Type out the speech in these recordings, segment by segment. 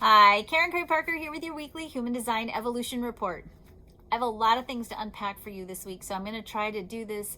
Hi, Karen Craig Parker here with your weekly Human Design Evolution Report. I have a lot of things to unpack for you this week, so I'm going to try to do this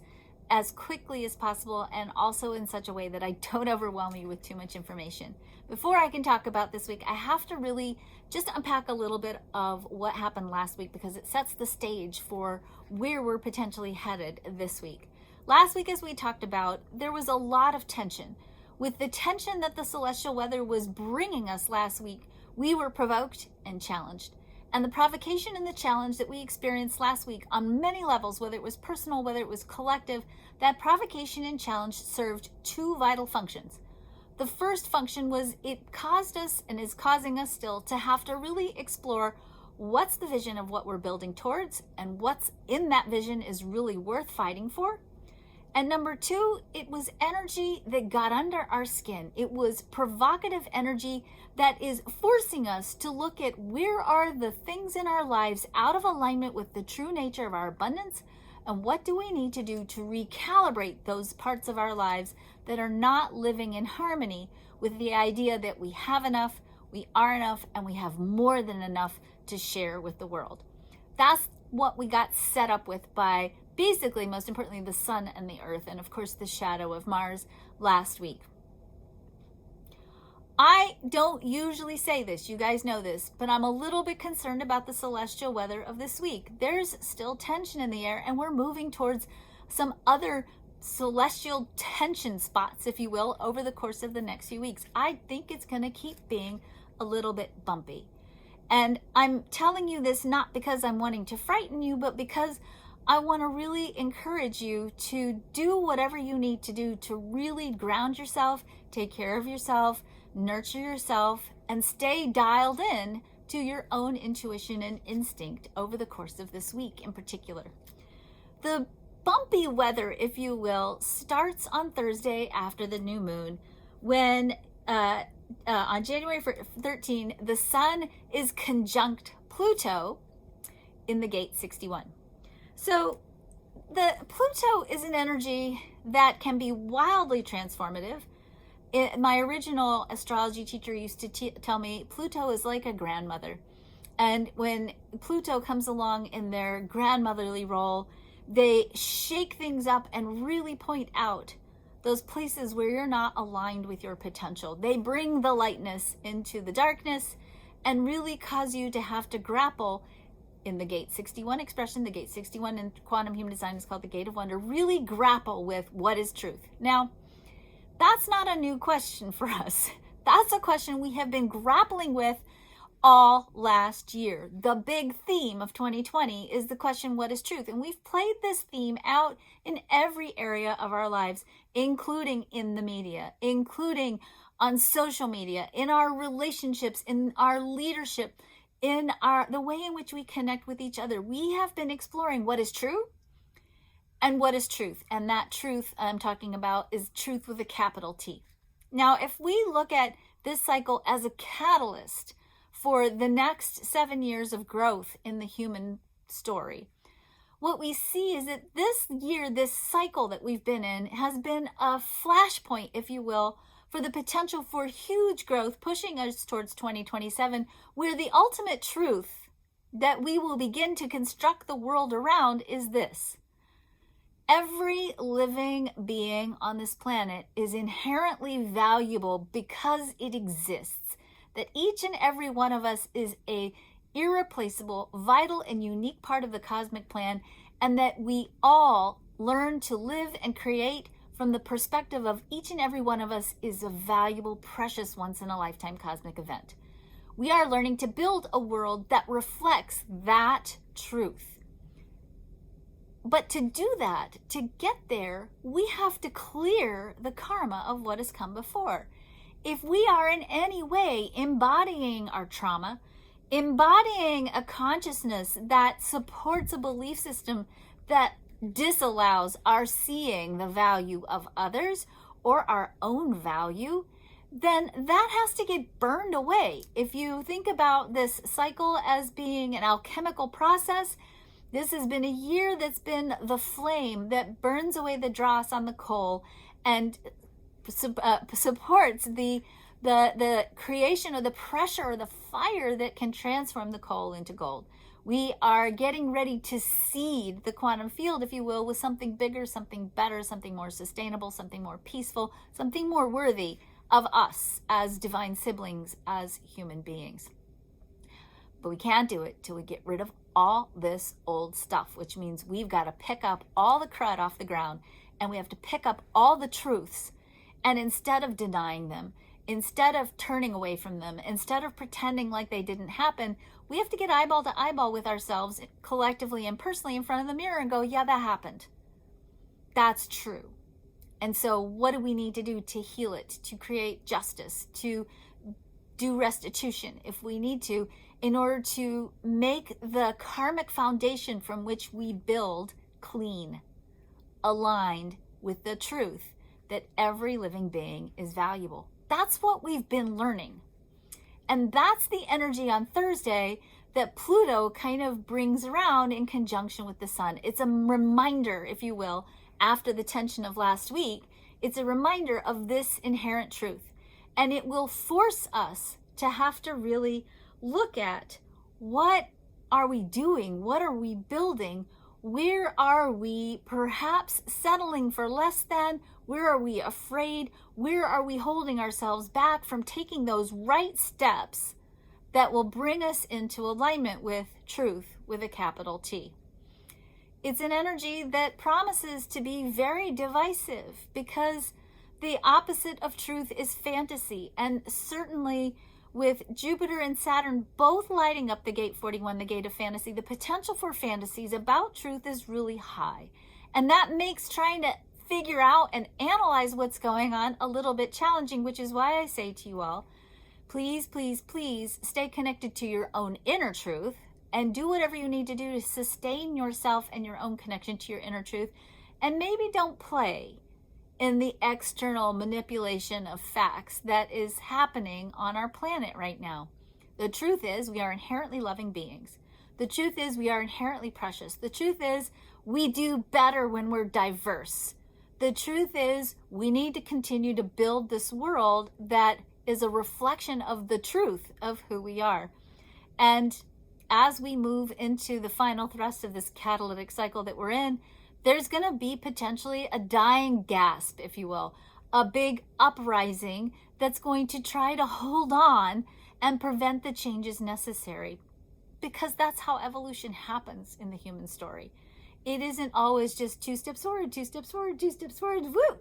as quickly as possible and also in such a way that I don't overwhelm you with too much information. Before I can talk about this week, I have to really just unpack a little bit of what happened last week because it sets the stage for where we're potentially headed this week. Last week, as we talked about, there was a lot of tension. With the tension that the celestial weather was bringing us last week, we were provoked and challenged. And the provocation and the challenge that we experienced last week on many levels, whether it was personal, whether it was collective, that provocation and challenge served two vital functions. The first function was it caused us and is causing us still to have to really explore what's the vision of what we're building towards and what's in that vision is really worth fighting for. And number two, it was energy that got under our skin. It was provocative energy that is forcing us to look at where are the things in our lives out of alignment with the true nature of our abundance, and what do we need to do to recalibrate those parts of our lives that are not living in harmony with the idea that we have enough, we are enough, and we have more than enough to share with the world. That's what we got set up with by basically, most importantly, the sun and the earth, and of course the shadow of Mars last week. I don't usually say this, you guys know this, but I'm a little bit concerned about the celestial weather of this week. There's still tension in the air, and we're moving towards some other celestial tension spots, if you will, over the course of the next few weeks. I think it's going to keep being a little bit bumpy. And I'm telling you this not because I'm wanting to frighten you, but because I want to really encourage you to do whatever you need to do to really ground yourself, take care of yourself, nurture yourself, and stay dialed in to your own intuition and instinct over the course of this week in particular. The bumpy weather, if you will, starts on Thursday after the new moon when on January 13, the sun is conjunct Pluto in the gate 61. So the Pluto is an energy that can be wildly transformative. My original astrology teacher used to tell me Pluto is like a grandmother. And when Pluto comes along in their grandmotherly role, they shake things up and really point out those places where you're not aligned with your potential. They bring the lightness into the darkness and really cause you to have to grapple in the gate 61 expression. The gate 61 in quantum human design is called the gate of wonder. Really grapple with what is truth. Now, that's not a new question for us. That's a question we have been grappling with all last year. The big theme of 2020 is the question, what is truth? And we've played this theme out in every area of our lives, including in the media, including on social media, in our relationships, in our leadership, in the way in which we connect with each other. We have been exploring what is true and what is truth. And that truth I'm talking about is truth with a capital T. Now, if we look at this cycle as a catalyst for the next 7 years of growth in the human story, what we see is that this year, this cycle that we've been in, has been a flashpoint, if you will, for the potential for huge growth, pushing us towards 2027, where the ultimate truth that we will begin to construct the world around is this. Every living being on this planet is inherently valuable because it exists. That each and every one of us is a irreplaceable, vital, and unique part of the cosmic plan, and that we all learn to live and create from the perspective of each and every one of us is a valuable, precious, once-in-a-lifetime cosmic event. We are learning to build a world that reflects that truth. But to do that, to get there, we have to clear the karma of what has come before. If we are in any way embodying our trauma, embodying a consciousness that supports a belief system that disallows our seeing the value of others or our own value, then that has to get burned away. If you think about this cycle as being an alchemical process, this has been a year that's been the flame that burns away the dross on the coal and supports the the creation of the pressure or the fire that can transform the coal into gold. We are getting ready to seed the quantum field, if you will, with something bigger, something better, something more sustainable, something more peaceful, something more worthy of us as divine siblings, as human beings. But we can't do it till we get rid of all this old stuff, which means we've got to pick up all the crud off the ground, and we have to pick up all the truths. And instead of denying them, instead of turning away from them, instead of pretending like they didn't happen, we have to get eyeball to eyeball with ourselves collectively and personally in front of the mirror and go, yeah, that happened. That's true. And so what do we need to do to heal it, to create justice, to do restitution if we need to, in order to make the karmic foundation from which we build clean, aligned with the truth that every living being is valuable. That's what we've been learning. And that's the energy on Thursday that Pluto kind of brings around in conjunction with the sun. It's a reminder, if you will, after the tension of last week. It's a reminder of this inherent truth. And it will force us to have to really look at, what are we doing? What are we building? Where are we perhaps settling for less than? Where are we afraid? Where are we holding ourselves back from taking those right steps that will bring us into alignment with truth with a capital T? It's an energy that promises to be very divisive, because the opposite of truth is fantasy. And certainly with Jupiter and Saturn both lighting up the gate 41, the gate of fantasy, the potential for fantasies about truth is really high. And that makes trying to figure out and analyze what's going on a little bit challenging, which is why I say to you all, please, please, please stay connected to your own inner truth and do whatever you need to do to sustain yourself and your own connection to your inner truth. And maybe don't play in the external manipulation of facts that is happening on our planet right now. The truth is, we are inherently loving beings. The truth is, we are inherently precious. The truth is, we do better when we're diverse. The truth is, we need to continue to build this world that is a reflection of the truth of who we are. And as we move into the final thrust of this catalytic cycle that we're in, there's going to be potentially a dying gasp, if you will, a big uprising that's going to try to hold on and prevent the changes necessary. Because that's how evolution happens in the human story. It isn't always just 2 steps forward, 2 steps forward, 2 steps forward, woo!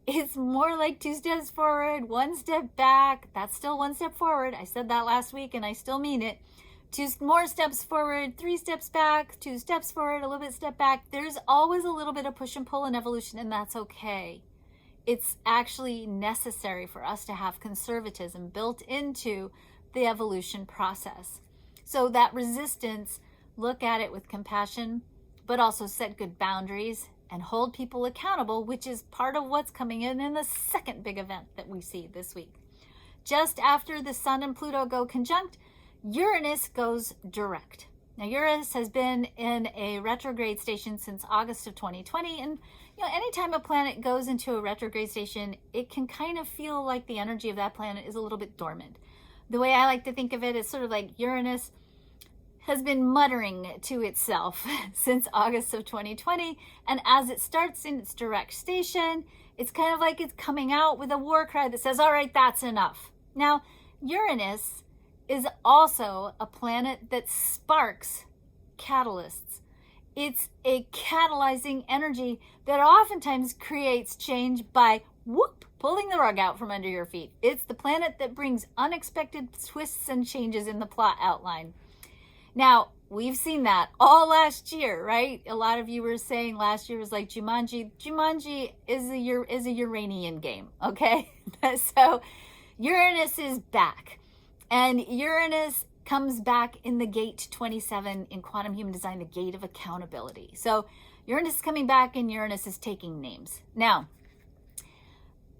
It's more like 2 steps forward, 1 step back. That's still 1 step forward. I said that last week and I still mean it. 2 more steps forward, 3 steps back, 2 steps forward, a little bit step back. There's always a little bit of push and pull in evolution, and that's okay. It's actually necessary for us to have conservatism built into the evolution process. So that resistance, look at it with compassion, but also set good boundaries and hold people accountable, which is part of what's coming in the second big event that we see this week. Just after the Sun and Pluto go conjunct, Uranus goes direct. Now, Uranus has been in a retrograde station since August of 2020. And, anytime a planet goes into a retrograde station, it can kind of feel like the energy of that planet is a little bit dormant. The way I like to think of it is sort of like Uranus has been muttering to itself since August of 2020. And as it starts in its direct station, it's kind of like it's coming out with a war cry that says, all right, that's enough. Now, Uranus is also a planet that sparks catalysts. It's a catalyzing energy that oftentimes creates change by pulling the rug out from under your feet. It's the planet that brings unexpected twists and changes in the plot outline. Now, we've seen that all last year, right? A lot of you were saying last year was like Jumanji. Jumanji is a Uranian game, okay? So Uranus is back. And Uranus comes back in the gate 27 in quantum human design, the gate of accountability. So Uranus is coming back and Uranus is taking names. Now,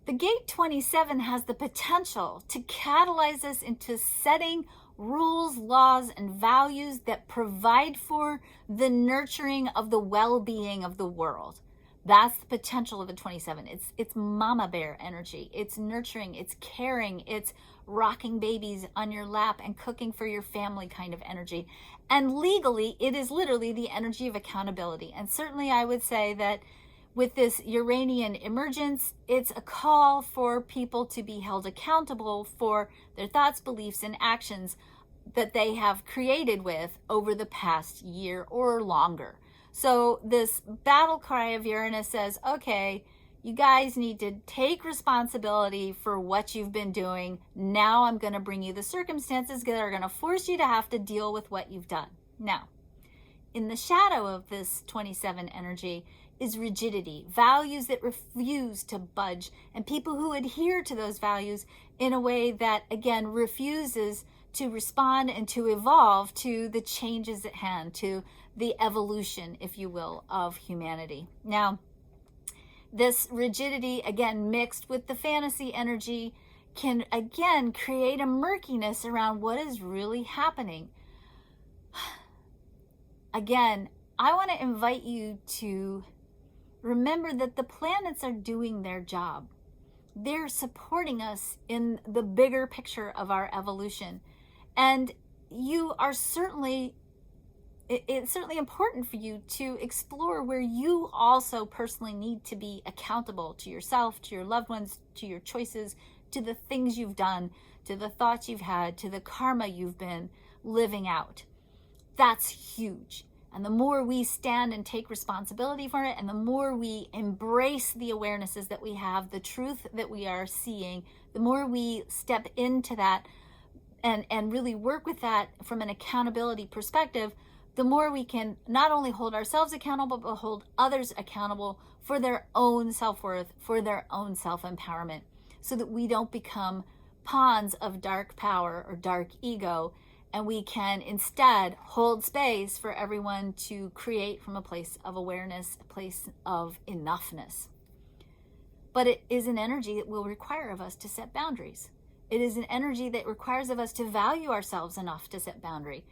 the gate 27 has the potential to catalyze us into setting rules, laws, and values that provide for the nurturing of the well-being of the world. That's the potential of the 27. It's mama bear energy. It's nurturing, it's caring, it's rocking babies on your lap and cooking for your family kind of energy. And legally, it is literally the energy of accountability. And certainly I would say that with this Uranian emergence, it's a call for people to be held accountable for their thoughts, beliefs, and actions that they have created with over the past year or longer. So this battle cry of Uranus says, okay, you guys need to take responsibility for what you've been doing. Now I'm going to bring you the circumstances that are going to force you to have to deal with what you've done. Now, in the shadow of this 27 energy is rigidity, values that refuse to budge, and people who adhere to those values in a way that, again, refuses to respond and to evolve to the changes at hand, to the evolution, if you will, of humanity. Now, this rigidity, again, mixed with the fantasy energy, can, again, create a murkiness around what is really happening. Again, I want to invite you to remember that the planets are doing their job. They're supporting us in the bigger picture of our evolution. And you are certainly, it's certainly important for you to explore where you also personally need to be accountable to yourself, to your loved ones, to your choices, to the things you've done, to the thoughts you've had, to the karma you've been living out. That's huge. And the more we stand and take responsibility for it, and the more we embrace the awarenesses that we have, the truth that we are seeing, the more we step into that and really work with that from an accountability perspective, the more we can not only hold ourselves accountable, but hold others accountable for their own self-worth, for their own self-empowerment, so that we don't become pawns of dark power or dark ego, and we can instead hold space for everyone to create from a place of awareness, a place of enoughness. But it is an energy that will require of us to set boundaries. It is an energy that requires of us to value ourselves enough to set boundaries.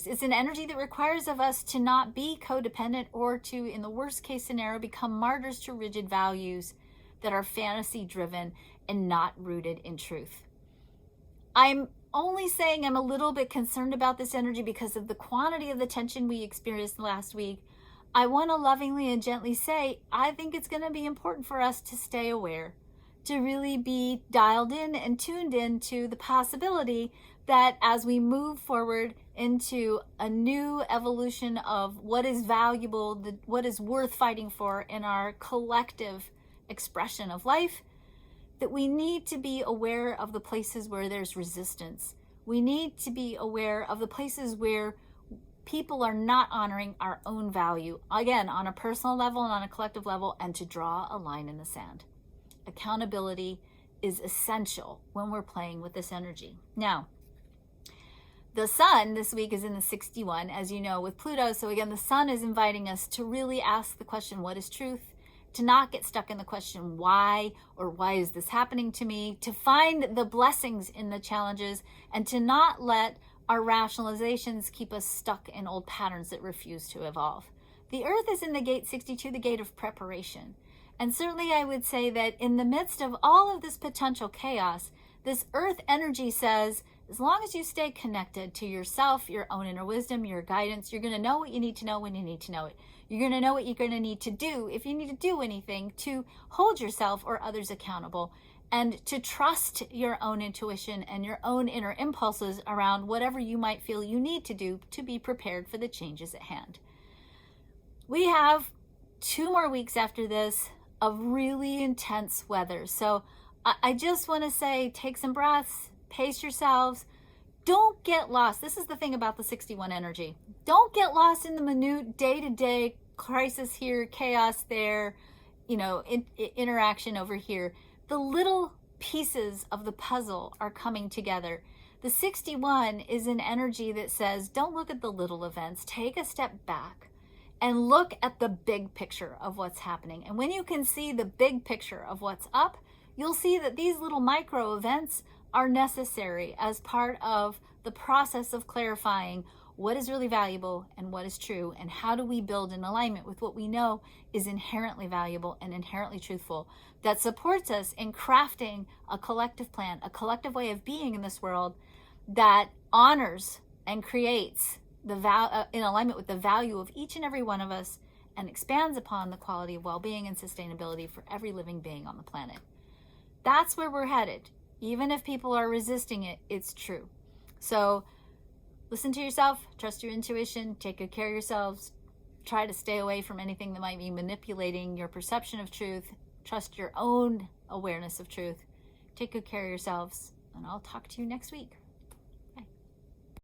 It's an energy that requires of us to not be codependent or to, in the worst case scenario, become martyrs to rigid values that are fantasy driven and not rooted in truth. I'm only saying I'm a little bit concerned about this energy because of the quantity of the tension we experienced last week. I want to lovingly and gently say, I think it's going to be important for us to stay aware, to really be dialed in and tuned in to the possibility that as we move forward into a new evolution of what is valuable, what is worth fighting for in our collective expression of life, that we need to be aware of the places where there's resistance. We need to be aware of the places where people are not honoring our own value, again, on a personal level and on a collective level, and to draw a line in the sand. Accountability is essential when we're playing with this energy. Now, the sun this week is in the 61, as you know, with Pluto. So again, the sun is inviting us to really ask the question, what is truth? To not get stuck in the question, why, or why is this happening to me? To find the blessings in the challenges, and to not let our rationalizations keep us stuck in old patterns that refuse to evolve. The earth is in the gate 62, the gate of preparation. And certainly I would say that in the midst of all of this potential chaos, this earth energy says, as long as you stay connected to yourself, your own inner wisdom, your guidance, you're going to know what you need to know when you need to know it. You're going to know what you're going to need to do if you need to do anything to hold yourself or others accountable, and to trust your own intuition and your own inner impulses around whatever you might feel you need to do to be prepared for the changes at hand. We have 2 more weeks after this of really intense weather. So I just want to say, take some breaths, pace yourselves. Don't get lost. This is the thing about the 61 energy. Don't get lost in the minute day-to-day crisis here, chaos there, interaction over here. The little pieces of the puzzle are coming together. The 61 is an energy that says, don't look at the little events. Take a step back and look at the big picture of what's happening. And when you can see the big picture of what's up, you'll see that these little micro events are necessary as part of the process of clarifying what is really valuable and what is true, and how do we build in alignment with what we know is inherently valuable and inherently truthful, that supports us in crafting a collective plan, a collective way of being in this world that honors and creates the in alignment with the value of each and every one of us, and expands upon the quality of well-being and sustainability for every living being on the planet. That's where we're headed. Even if people are resisting it, it's true. So listen to yourself, trust your intuition, take good care of yourselves, try to stay away from anything that might be manipulating your perception of truth, trust your own awareness of truth, take good care of yourselves, and I'll talk to you next week.